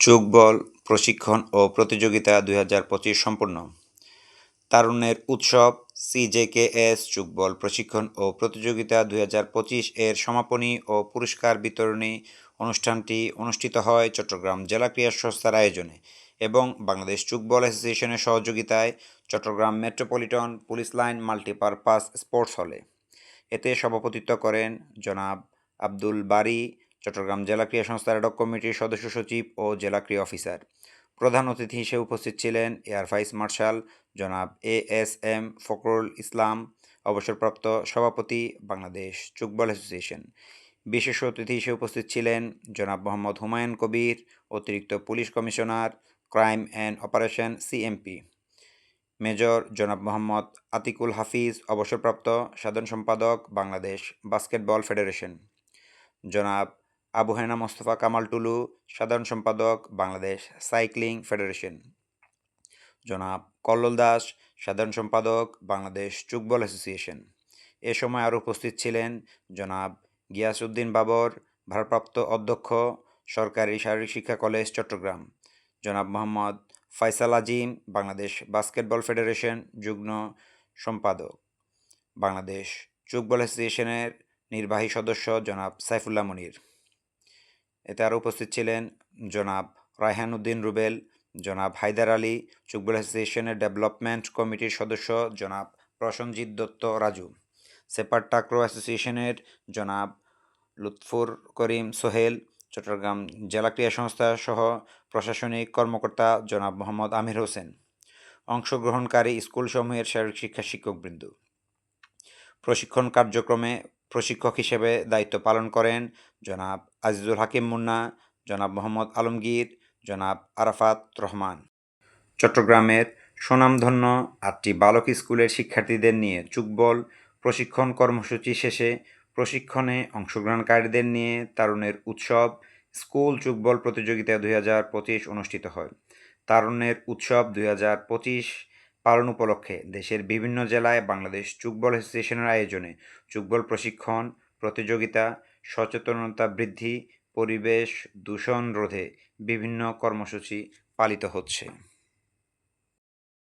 চোখবল প্রশিক্ষণ ও প্রতিযোগিতা 2025 সম্পন্ন। তারুণ্যের উৎসব সিজেকেএস চোখবল প্রশিক্ষণ ও প্রতিযোগিতা 2025 এর সমাপনী ও পুরস্কার বিতরণী অনুষ্ঠানটি অনুষ্ঠিত হয় চট্টগ্রাম জেলা ক্রীড়া সংস্থার আয়োজনে এবং বাংলাদেশ চোখবল অ্যাসোসিয়েশনের সহযোগিতায় Chattogram metropolitan police line multipurpose sports হলে। এতে সভাপতিত্ব করেন জনাব আব্দুল বারী, চট্টগ্রাম জেলা ক্রীড়া সংস্থার অ্যাডক কমিটির সদস্য সচিব ও জেলা ক্রীড়া অফিসার। প্রধান অতিথি হিসেবে উপস্থিত ছিলেন এয়ার ভাইস মার্শাল জনাব ASM ফখরুল ইসলাম, অবসরপ্রাপ্ত সভাপতি বাংলাদেশ চোখবল অ্যাসোসিয়েশন। বিশেষ অতিথি হিসেবে উপস্থিত ছিলেন জনাব মোহাম্মদ হুমায়ুন কবির, অতিরিক্ত police commissioner, crime and operation CMP। Major জনাব মোহাম্মদ আতিকুল হাফিজ, অবসরপ্রাপ্ত সাধারণ সম্পাদক বাংলাদেশ বাস্কেটবল ফেডারেশন। জনাব আবু হেনা মোস্তফা কামাল টুলু, সাধারণ সম্পাদক বাংলাদেশ সাইক্লিং ফেডারেশন। জনাব কল্লোল দাস, সাধারণ সম্পাদক বাংলাদেশ চোখবল অ্যাসোসিয়েশন। এ সময় আরও উপস্থিত ছিলেন জনাব গিয়াসউদ্দিন বাবর, ভারপ্রাপ্ত অধ্যক্ষ সরকারি শারীরিক শিক্ষা কলেজ চট্টগ্রাম। জনাব মোহাম্মদ ফয়সাল আজিম, বাংলাদেশ বাস্কেটবল ফেডারেশন যুগ্ম সম্পাদক। বাংলাদেশ চোখবল অ্যাসোসিয়েশনের নির্বাহী সদস্য জনাব সাইফুল্লাহ মনির। এতে আরও উপস্থিত ছিলেন জনাব রায়হান উদ্দিন রুবেল, জনাব হায়দার আলী, চোখবল অ্যাসোসিয়েশনের ডেভেলপমেন্ট কমিটির সদস্য জনাব প্রসেনজিৎ দত্ত রাজু, সেপার টাক্রো অ্যাসোসিয়েশনের জনাব লুৎফুর করিম সোহেল, চট্টগ্রাম জেলা ক্রীড়া সংস্থা সহ প্রশাসনিক কর্মকর্তা জনাব মোহাম্মদ আমির হোসেন, অংশগ্রহণকারী স্কুলসমূহের শারীরিক শিক্ষা শিক্ষকবৃন্দ। প্রশিক্ষণ কার্যক্রমে প্রশিক্ষক হিসেবে দায়িত্ব পালন করেন জনাব আজিজুল হাকিম মুন্না, জনাব মোহাম্মদ আলমগীর, জনাব আরাফাত রহমান। চট্টগ্রামের সুনামধন্য 8টি বালক স্কুলের শিক্ষার্থীদের নিয়ে চোখবল প্রশিক্ষণ কর্মসূচি শেষে প্রশিক্ষণে অংশগ্রহণকারীদের নিয়ে তারুণ্যের উৎসব স্কুল চোখবল প্রতিযোগিতা 2025 অনুষ্ঠিত হয়। তারুণ্যের উৎসব 2025 পালন উপলক্ষে দেশের বিভিন্ন জেলায় বাংলাদেশ চোখবল অ্যাসোসিয়েশনের আয়োজনে চোখবল প্রশিক্ষণ, প্রতিযোগিতা, সচেতনতা বৃদ্ধি, পরিবেশ দূষণ রোধে বিভিন্ন কর্মসূচি পালিত হচ্ছে।